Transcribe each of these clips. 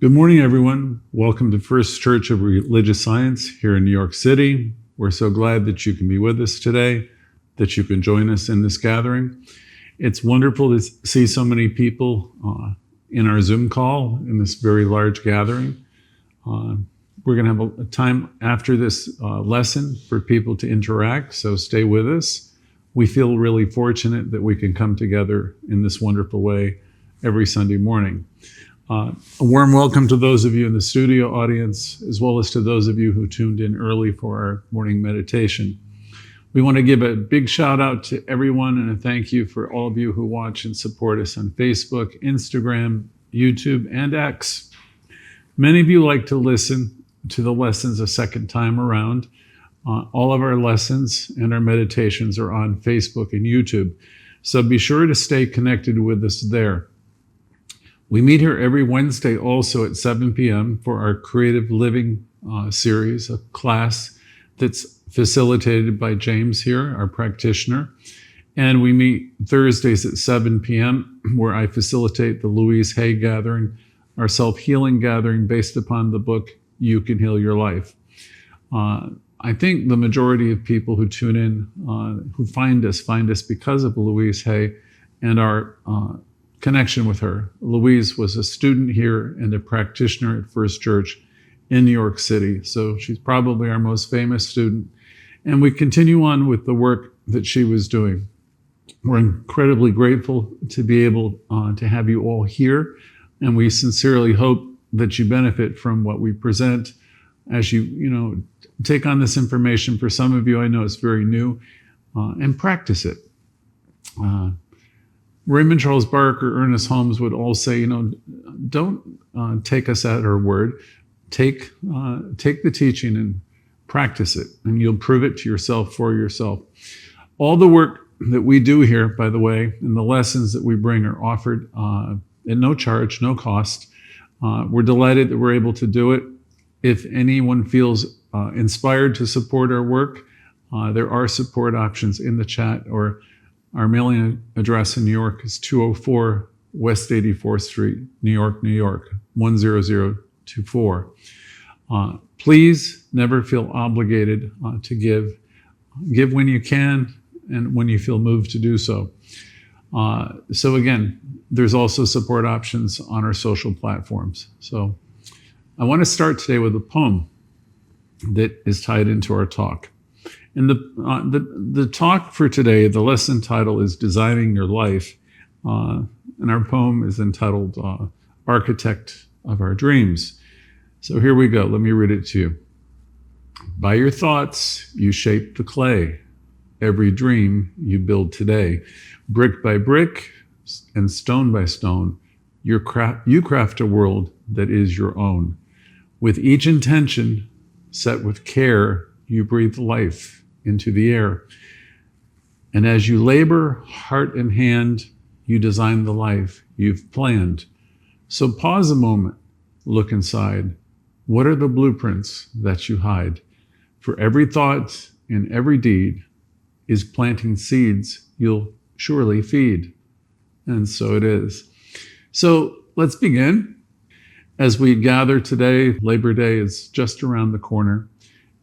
Good morning, everyone. Welcome to First Church of Religious Science here in New York City. We're so glad that you can be with us today, that you can join us in this gathering. It's wonderful to see so many people in our Zoom call in this very large gathering. We're going to have a time after this lesson for people to interact, so stay with us. We feel really fortunate that we can come together in this wonderful way every Sunday morning. A warm welcome to those of you in the studio audience, as well as to those of you who tuned in early for our morning meditation. We want to give a big shout out to everyone and a thank you for all of you who watch and support us on Facebook, Instagram, YouTube, and X. Many of you like to listen to the lessons a second time around. All of our lessons and our meditations are on Facebook and YouTube, so be sure to stay connected with us there. We meet here every Wednesday also at 7 p.m. for our Creative Living series, a class that's facilitated by James here, our practitioner. And we meet Thursdays at 7 p.m. where I facilitate the Louise gathering, our self-healing gathering based upon the book, You Can Heal Your Life. I think the majority of people who tune in, who find us because of Louise Hay and our connection with her. Louise was a student here and a practitioner at First Church in New York City, so she's probably our most famous student. And we continue on with the work that she was doing. We're incredibly grateful to be able to have you all here, and we sincerely hope that you benefit from what we present as you take on this information. For some of you, I know it's very new, and practice it. Raymond Charles Barker, Ernest Holmes would all say, don't take us at our word. Take the teaching and practice it, and you'll prove it to yourself for yourself. All the work that we do here, by the way, and the lessons that we bring are offered at no charge, no cost. We're delighted that we're able to do it. If anyone feels inspired to support our work, there are support options in the chat, or our mailing address in New York is 204 West 84th Street, New York, 10024. Please never feel obligated to give. Give when you can and when you feel moved to do so. So again, there's also support options on our social platforms. So I want to start today with a poem that is tied into our talk. And the talk for today, the lesson title is Designing Your Life. And our poem is entitled Architect of Our Dreams. So here we go. Let me read it to you. By your thoughts, you shape the clay. Every dream you build today. Brick by brick and stone by stone, you craft a world that is your own. With each intention set with care, you breathe life into the air. And as you labor heart and hand, you design the life you've planned. So pause a moment, look inside. What are the blueprints that you hide? For every thought and every deed is planting seeds you'll surely feed. And so it is. So let's begin. As we gather today, Labor Day is just around the corner.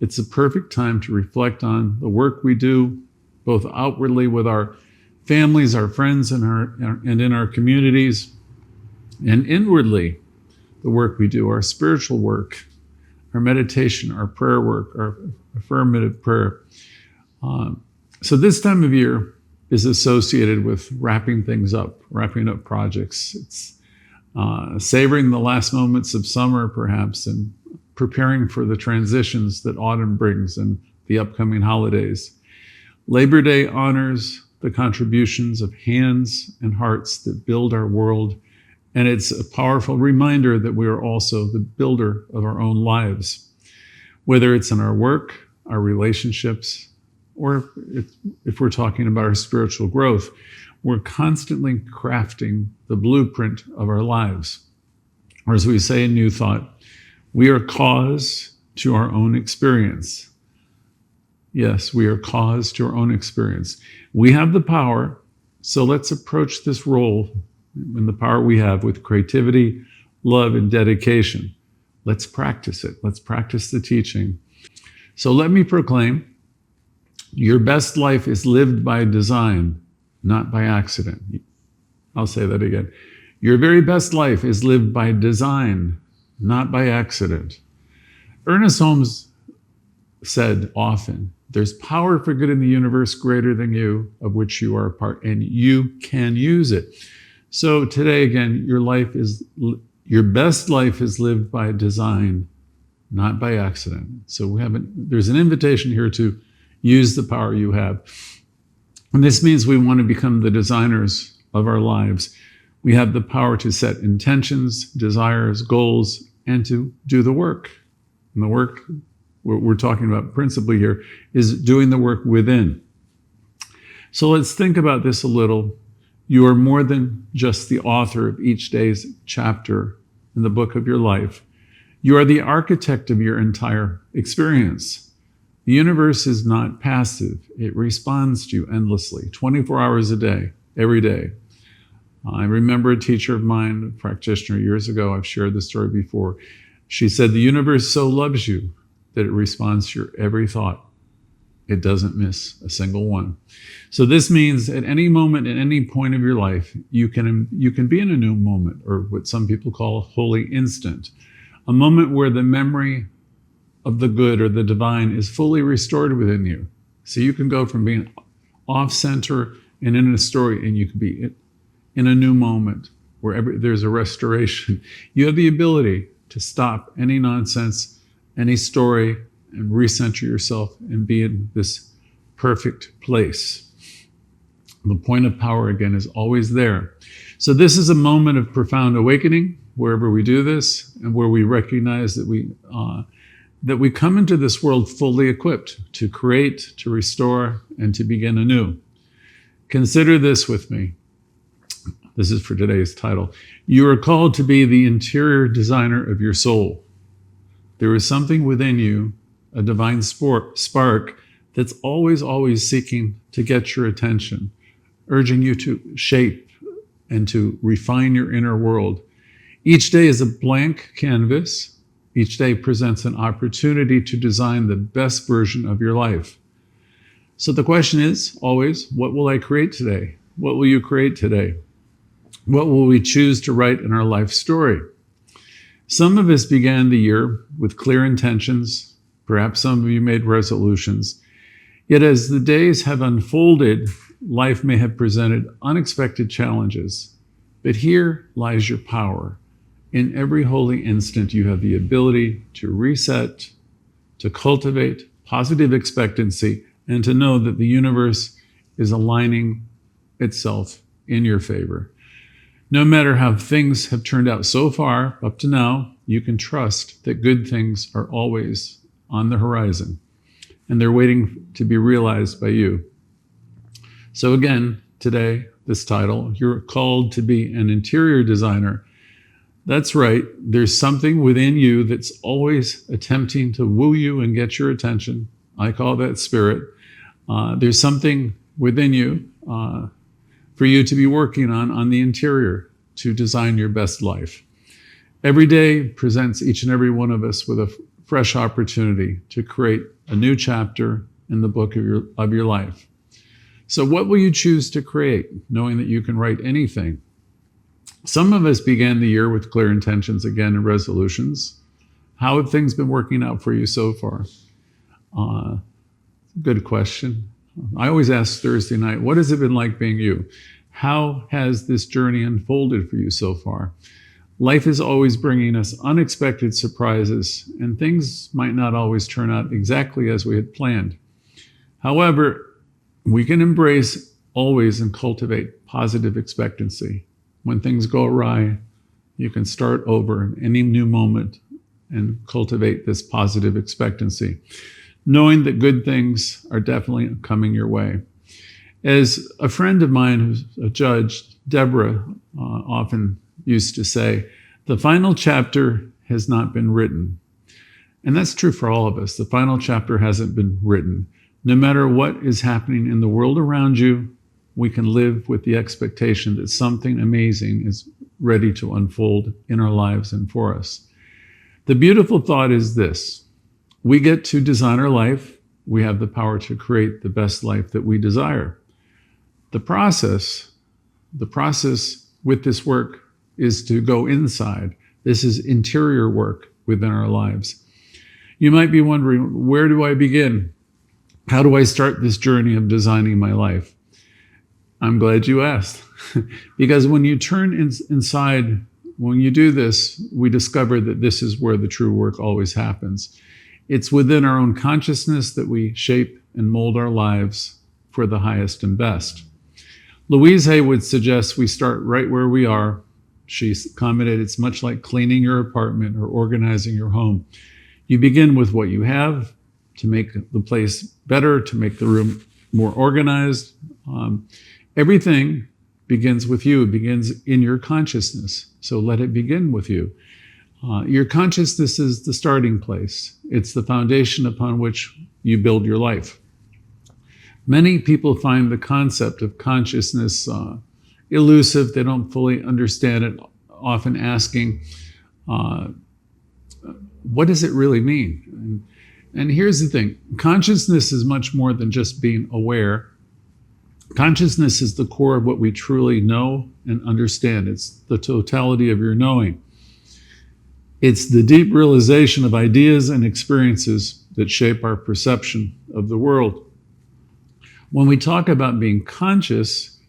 It's a perfect time to reflect on the work we do, both outwardly with our families, our friends, and in our communities, and inwardly, the work we do, our spiritual work, our meditation, our prayer work, our affirmative prayer. So this time of year is associated with wrapping up projects. It's savoring the last moments of summer, perhaps, and preparing for the transitions that autumn brings and the upcoming holidays. Labor Day honors the contributions of hands and hearts that build our world, and it's a powerful reminder that we are also the builder of our own lives. Whether it's in our work, our relationships, or if we're talking about our spiritual growth, we're constantly crafting the blueprint of our lives. Or as we say in New Thought, we are cause to our own experience. Yes, we are cause to our own experience. We have the power, so let's approach this role and the power we have with creativity, love, and dedication. Let's practice it. Let's practice the teaching. So let me proclaim, your best life is lived by design, not by accident. I'll say that again. Your very best life is lived by design, not by accident. Ernest Holmes said often, there's power for good in the universe greater than you, of which you are a part, and you can use it. So today, again, your best life is lived by design, not by accident. So there's an invitation here to use the power you have. And this means we want to become the designers of our lives. We have the power to set intentions, desires, goals, and to do the work. And the work we're talking about principally here is doing the work within. So let's think about this a little. You are more than just the author of each day's chapter in the book of your life. You are the architect of your entire experience. The universe is not passive. It responds to you endlessly, 24 hours a day, every day. I remember a teacher of mine, a practitioner years ago, I've shared this story before. She said, the universe so loves you that it responds to your every thought. It doesn't miss a single one. So this means at any moment, at any point of your life, you can be in a new moment, or what some people call a holy instant, a moment where the memory of the good or the divine is fully restored within you. So you can go from being off center and in a story, and you can be in a new moment where there's a restoration. You have the ability to stop any nonsense, any story, and recenter yourself and be in this perfect place. The point of power, again, is always there. So this is a moment of profound awakening wherever we do this, and where we recognize that we come into this world fully equipped to create, to restore, and to begin anew. Consider this with me. This is for today's title. You are called to be the interior designer of your soul. There is something within you, a divine spark that's always seeking to get your attention, urging you to shape and to refine your inner world. Each day is a blank canvas. Each day presents an opportunity to design the best version of your life. So the question is always, what will I create today? What will you create today? What will we choose to write in our life story? Some of us began the year with clear intentions. Perhaps some of you made resolutions. Yet as the days have unfolded, life may have presented unexpected challenges. But here lies your power. In every holy instant, you have the ability to reset, to cultivate positive expectancy, and to know that the universe is aligning itself in your favor. No matter how things have turned out so far, up to now, you can trust that good things are always on the horizon, and they're waiting to be realized by you. So again, today, this title, you're called to be an interior designer. That's right. There's something within you that's always attempting to woo you and get your attention. I call that spirit. There's something within you for you to be working on the interior to design your best life. Every day presents each and every one of us with a fresh opportunity to create a new chapter in the book of your life. So what will you choose to create, knowing that you can write anything? Some of us began the year with clear intentions again and resolutions. How have things been working out for you so far? Good question. I always ask Thursday night, what has it been like being you? How has this journey unfolded for you so far? Life is always bringing us unexpected surprises, and things might not always turn out exactly as we had planned. However, we can embrace always and cultivate positive expectancy. When things go awry, you can start over in any new moment and cultivate this positive expectancy, knowing that good things are definitely coming your way. As a friend of mine who's a judge, Deborah, often used to say, the final chapter has not been written. And that's true for all of us. The final chapter hasn't been written. No matter what is happening in the world around you, we can live with the expectation that something amazing is ready to unfold in our lives and for us. The beautiful thought is this: we get to design our life. We have the power to create the best life that we desire. The process with this work is to go inside. This is interior work within our lives. You might be wondering, where do I begin? How do I start this journey of designing my life? I'm glad you asked. Because when you turn inside, when you do this, we discover that this is where the true work always happens. It's within our own consciousness that we shape and mold our lives for the highest and best. Louise would suggest we start right where we are. She commented, it's much like cleaning your apartment or organizing your home. You begin with what you have to make the place better, to make the room more organized. Everything begins with you. It begins in your consciousness. So let it begin with you. Your consciousness is the starting place. It's the foundation upon which you build your life. Many people find the concept of consciousness elusive. They don't fully understand it, often asking, what does it really mean? And here's the thing. Consciousness is much more than just being aware. Consciousness is the core of what we truly know and understand. It's the totality of your knowing. It's the deep realization of ideas and experiences that shape our perception of the world. When we talk about being conscious,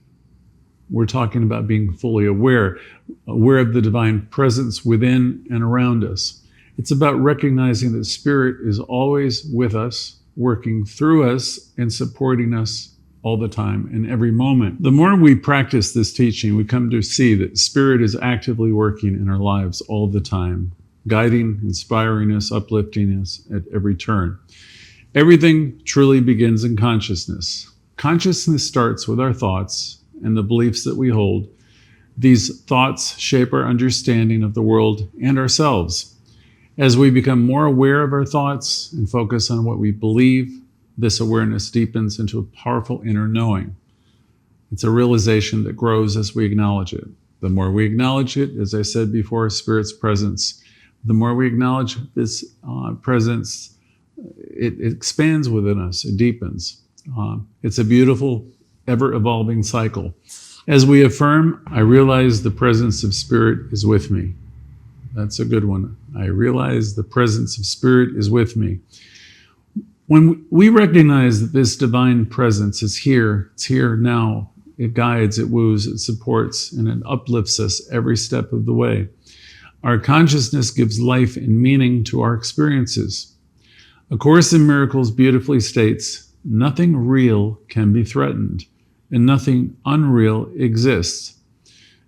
we're talking about being fully aware of the divine presence within and around us. It's about recognizing that Spirit is always with us, working through us and supporting us all the time, in every moment. The more we practice this teaching, we come to see that Spirit is actively working in our lives all the time, guiding, inspiring us, uplifting us at every turn. Everything truly begins in consciousness. Consciousness starts with our thoughts and the beliefs that we hold. These thoughts shape our understanding of the world and ourselves. As we become more aware of our thoughts and focus on what we believe, this awareness deepens into a powerful inner knowing. It's a realization that grows as we acknowledge it. The more we acknowledge it, as I said before, Spirit's presence, the more we acknowledge this presence, it expands within us, it deepens. It's a beautiful, ever-evolving cycle. As we affirm, I realize the presence of Spirit is with me. That's a good one. I realize the presence of Spirit is with me. When we recognize that this divine presence is here, it's here now, it guides, it woos, it supports, and it uplifts us every step of the way. Our consciousness gives life and meaning to our experiences. A Course in Miracles beautifully states, nothing real can be threatened, and nothing unreal exists.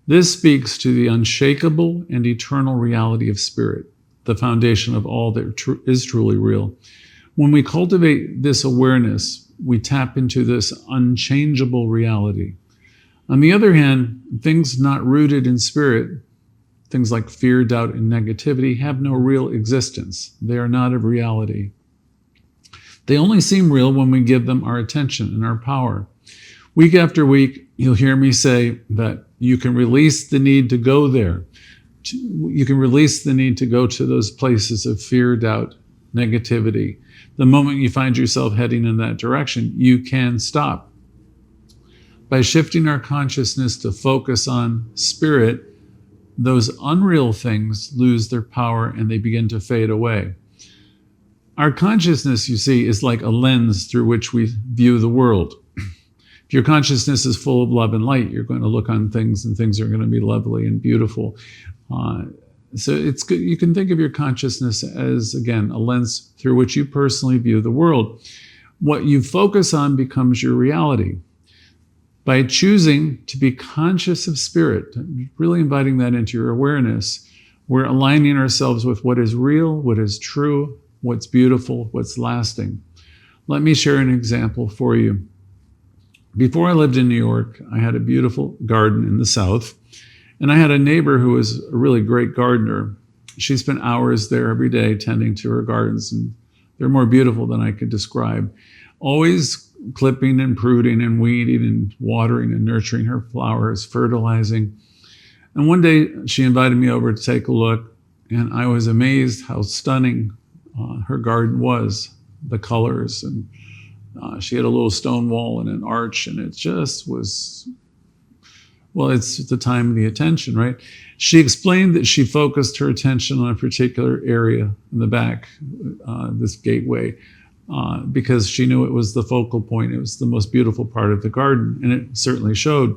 This speaks to the unshakable and eternal reality of Spirit, the foundation of all that is truly real. When we cultivate this awareness, we tap into this unchangeable reality. On the other hand, things not rooted in Spirit, things like fear, doubt, and negativity, have no real existence. They are not of reality. They only seem real when we give them our attention and our power. Week after week, you'll hear me say that you can release the need to go there. You can release the need to go to those places of fear, doubt, negativity. The moment you find yourself heading in that direction, you can stop. By shifting our consciousness to focus on Spirit, those unreal things lose their power and they begin to fade away. Our consciousness, you see, is like a lens through which we view the world. If your consciousness is full of love and light, you're going to look on things and things are going to be lovely and beautiful. So it's good. You can think of your consciousness as, again, a lens through which you personally view the world. What you focus on becomes your reality. By choosing to be conscious of Spirit, really inviting that into your awareness, we're aligning ourselves with what is real, what is true, what's beautiful, what's lasting. Let me share an example for you. Before I lived in New York, I had a beautiful garden in the South. And I had a neighbor who was a really great gardener. She spent hours there every day tending to her gardens, and they're more beautiful than I could describe. Always clipping and pruning and weeding and watering and nurturing her flowers, fertilizing. And one day she invited me over to take a look, and I was amazed how stunning her garden was, the colors, and she had a little stone wall and an arch, and it just was, well, it's the time and the attention, right? She explained that she focused her attention on a particular area in the back, this gateway, because she knew it was the focal point. It was the most beautiful part of the garden, and it certainly showed.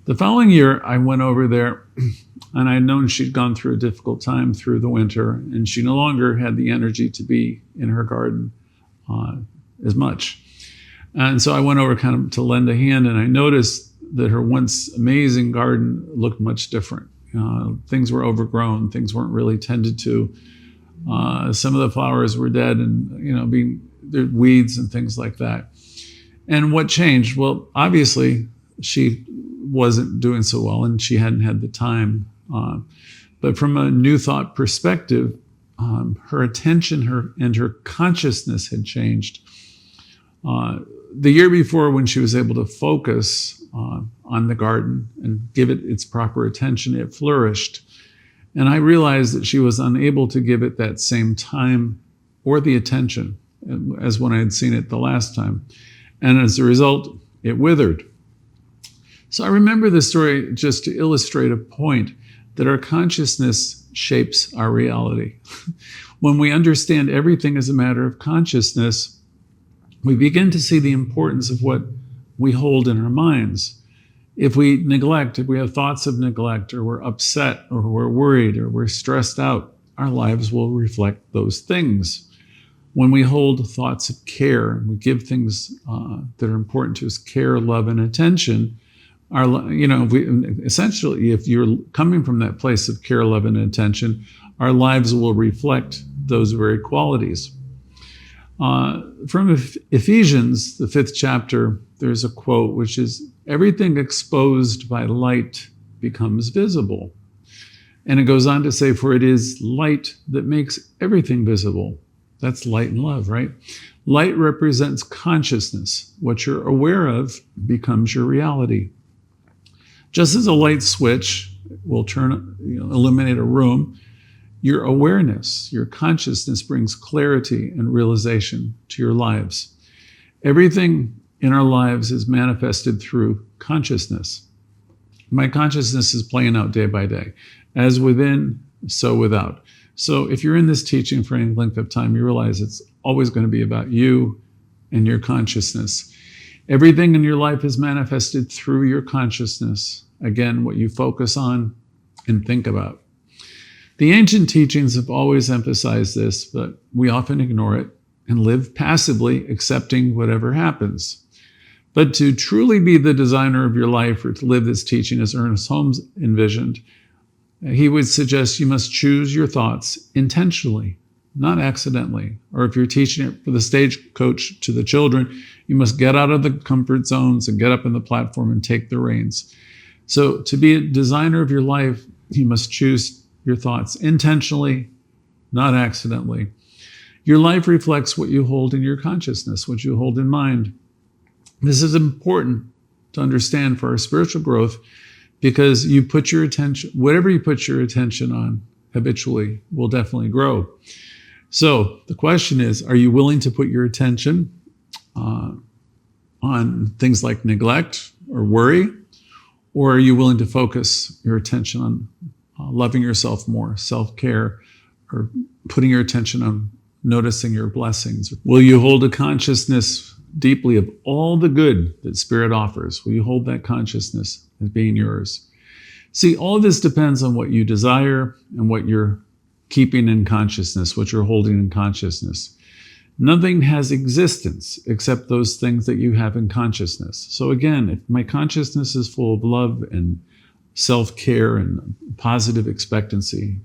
The following year, I went over there, and I had known she'd gone through a difficult time through the winter, and she no longer had the energy to be in her garden as much. And so I went over kind of to lend a hand, and I noticed that her once amazing garden looked much different. Things were overgrown, things weren't really tended to. Some of the flowers were dead, and there were weeds and things like that. And what changed? Well, obviously she wasn't doing so well, and she hadn't had the time. But from a new thought perspective, her attention, her consciousness had changed. The year before, when she was able to focus on the garden and give it its proper attention, it flourished. And I realized that she was unable to give it that same time or the attention as when I had seen it the last time. And as a result, it withered. So I remember this story just to illustrate a point that our consciousness shapes our reality. When we understand everything as a matter of consciousness, we begin to see the importance of what we hold in our minds. If we neglect, if we have thoughts of neglect, or we're upset, or we're worried, or we're stressed out, our lives will reflect those things. When we hold thoughts of care, and we give things that are important to us care, love, and attention, essentially, if you're coming from that place of care, love, and attention, our lives will reflect those very qualities. From Ephesians, the 5th chapter, there's a quote which is, "Everything exposed by light becomes visible." And it goes on to say, "For it is light that makes everything visible." That's light and love, right? Light represents consciousness. What you're aware of becomes your reality. Just as a light switch will illuminate a room, your awareness, your consciousness brings clarity and realization to your lives. Everything in our lives is manifested through consciousness. My consciousness is playing out day by day. As within, so without. So if you're in this teaching for any length of time, you realize it's always going to be about you and your consciousness. Everything in your life is manifested through your consciousness. Again, what you focus on and think about. The ancient teachings have always emphasized this, but we often ignore it and live passively, accepting whatever happens. But to truly be the designer of your life, or to live this teaching as Ernest Holmes envisioned, he would suggest you must choose your thoughts intentionally, not accidentally. Or if you're teaching it for the stagecoach to the children, you must get out of the comfort zones and get up on the platform and take the reins. So to be a designer of your life, you must choose your thoughts intentionally, not accidentally. Your life reflects what you hold in your consciousness, what you hold in mind. This is important to understand for our spiritual growth, because you put your attention, whatever you put your attention on habitually will definitely grow. So the question is, are you willing to put your attention on things like neglect or worry? Or are you willing to focus your attention on loving yourself more, self-care, or putting your attention on noticing your blessings? Will you hold a consciousness deeply of all the good that Spirit offers? Will you hold that consciousness as being yours? See, all of this depends on what you desire and what you're keeping in consciousness, what you're holding in consciousness. Nothing has existence except those things that you have in consciousness. So again, if my consciousness is full of love and self-care and positive expectancy,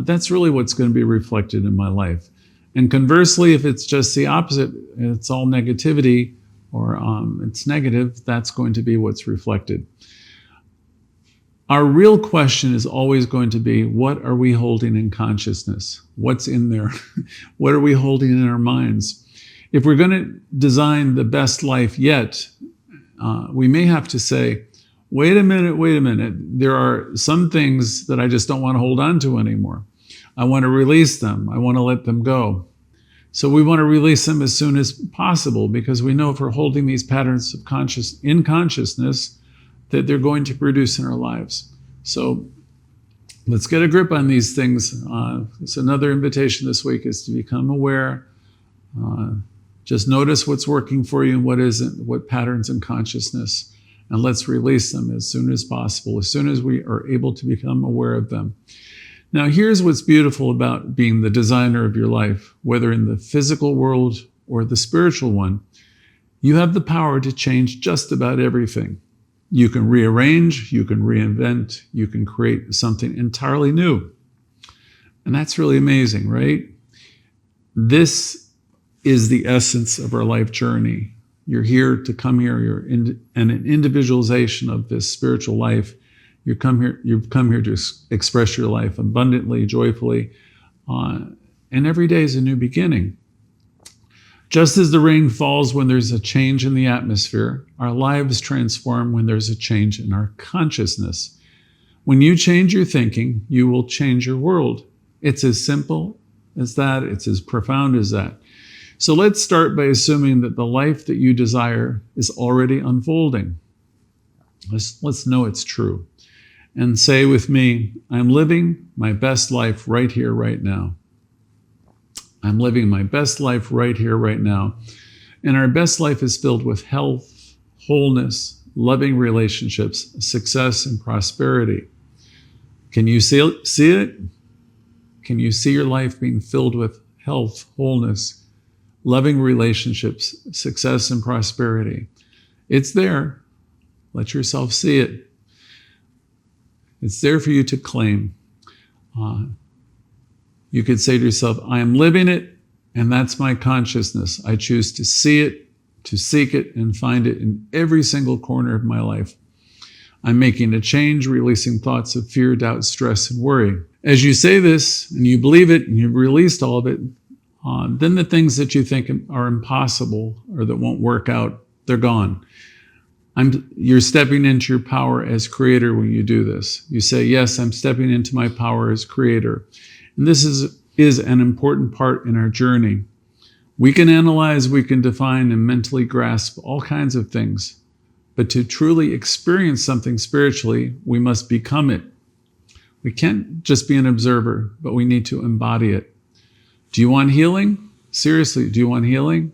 that's really what's going to be reflected in my life. And conversely, if it's just the opposite, it's all negativity or it's negative, that's going to be what's reflected. Our real question is always going to be, what are we holding in consciousness? What's in there? What are we holding in our minds? If we're going to design the best life yet, we may have to say, wait a minute. There are some things that I just don't want to hold on to anymore. I want to release them. I want to let them go. So we want to release them as soon as possible, because we know if we're holding these patterns of consciousness that they're going to produce in our lives. So let's get a grip on these things. So another invitation this week is to become aware. Just notice what's working for you and what isn't, what patterns in consciousness, and let's release them as soon as possible, as soon as we are able to become aware of them. Now, here's what's beautiful about being the designer of your life, whether in the physical world or the spiritual one. You have the power to change just about everything. You can rearrange, you can reinvent, you can create something entirely new. And that's really amazing, right? This is the essence of our life journey. You're here to come here, you're in an individualization of this spiritual life. You've come here to express your life abundantly, joyfully, and every day is a new beginning. Just as the rain falls when there's a change in the atmosphere, our lives transform when there's a change in our consciousness. When you change your thinking, you will change your world. It's as simple as that. It's as profound as that. So let's start by assuming that the life that you desire is already unfolding. Let's know it's true. And say with me, I'm living my best life right here, right now. I'm living my best life right here, right now. And our best life is filled with health, wholeness, loving relationships, success, and prosperity. Can you see it? Can you see your life being filled with health, wholeness, loving relationships, success, and prosperity? It's there. Let yourself see it. It's there for you to claim. You could say to yourself, I am living it, and that's my consciousness. I choose to see it, to seek it, and find it in every single corner of my life. I'm making a change, releasing thoughts of fear, doubt, stress, and worry. As you say this, and you believe it, and you've released all of it, then the things that you think are impossible or that won't work out, they're gone. You're stepping into your power as creator when you do this. You say, yes, I'm stepping into my power as creator. And this is an important part in our journey. We can analyze, we can define, and mentally grasp all kinds of things. But to truly experience something spiritually, we must become it. We can't just be an observer, but we need to embody it. Do you want healing? Seriously, do you want healing?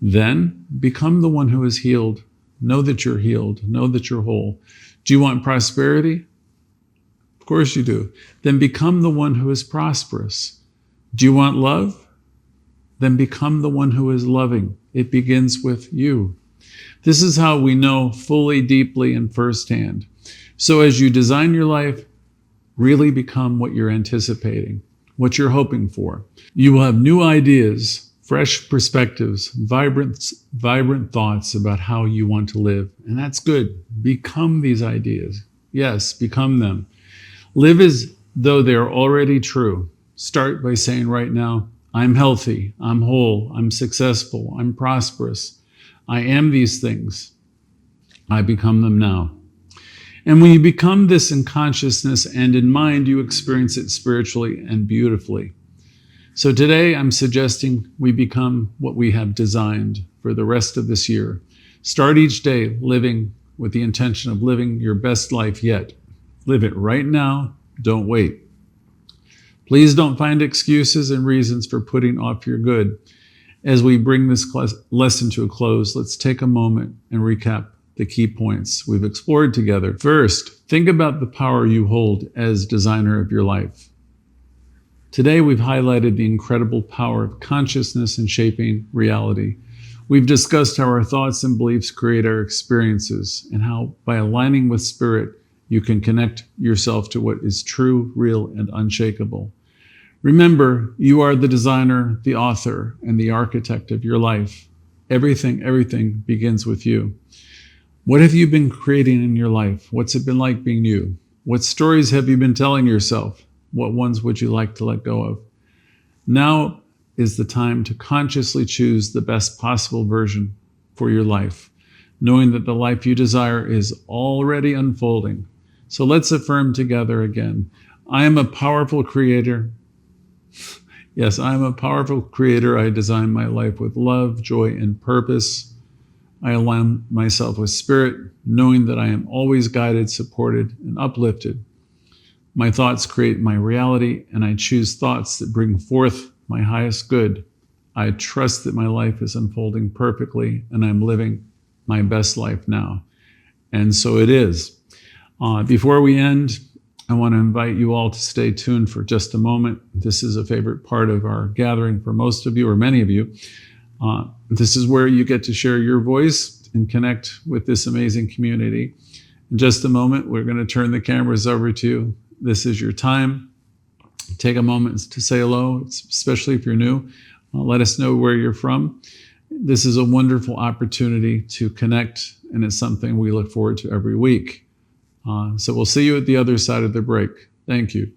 Then become the one who is healed. Know that you're healed. Know that you're whole. Do you want prosperity? Of course you do. Then become the one who is prosperous. Do you want love? Then become the one who is loving. It begins with you. This is how we know fully, deeply, and firsthand. So as you design your life, really become what you're anticipating, what you're hoping for. You will have new ideas, fresh perspectives, vibrant thoughts about how you want to live. And that's good. Become these ideas. Yes, become them. Live as though they're already true. Start by saying right now, I'm healthy, I'm whole, I'm successful, I'm prosperous. I am these things. I become them now. And when you become this in consciousness and in mind, you experience it spiritually and beautifully. So today I'm suggesting we become what we have designed for the rest of this year. Start each day living with the intention of living your best life yet. Live it right now. Don't wait. Please don't find excuses and reasons for putting off your good. As we bring this lesson to a close, let's take a moment and recap the key points we've explored together. First, think about the power you hold as designer of your life. Today, we've highlighted the incredible power of consciousness in shaping reality. We've discussed how our thoughts and beliefs create our experiences, and how by aligning with spirit, you can connect yourself to what is true, real, and unshakable. Remember, you are the designer, the author, and the architect of your life. Everything begins with you. What have you been creating in your life? What's it been like being you? What stories have you been telling yourself? What ones would you like to let go of? Now is the time to consciously choose the best possible version for your life. knowing that the life you desire is already unfolding. So let's affirm together again. I am a powerful creator. Yes, I am a powerful creator. I design my life with love, joy, and purpose. I align myself with spirit, knowing that I am always guided, supported, and uplifted. My thoughts create my reality, and I choose thoughts that bring forth my highest good. I trust that my life is unfolding perfectly, and I'm living my best life now. And so it is. Before we end, I want to invite you all to stay tuned for just a moment. This is a favorite part of our gathering for most of you, or many of you. This is where you get to share your voice and connect with this amazing community. In just a moment, we're going to turn the cameras over to you. This is your time. Take a moment to say hello, especially if you're new. Let us know where you're from. This is a wonderful opportunity to connect, and it's something we look forward to every week. So we'll see you at the other side of the break. Thank you.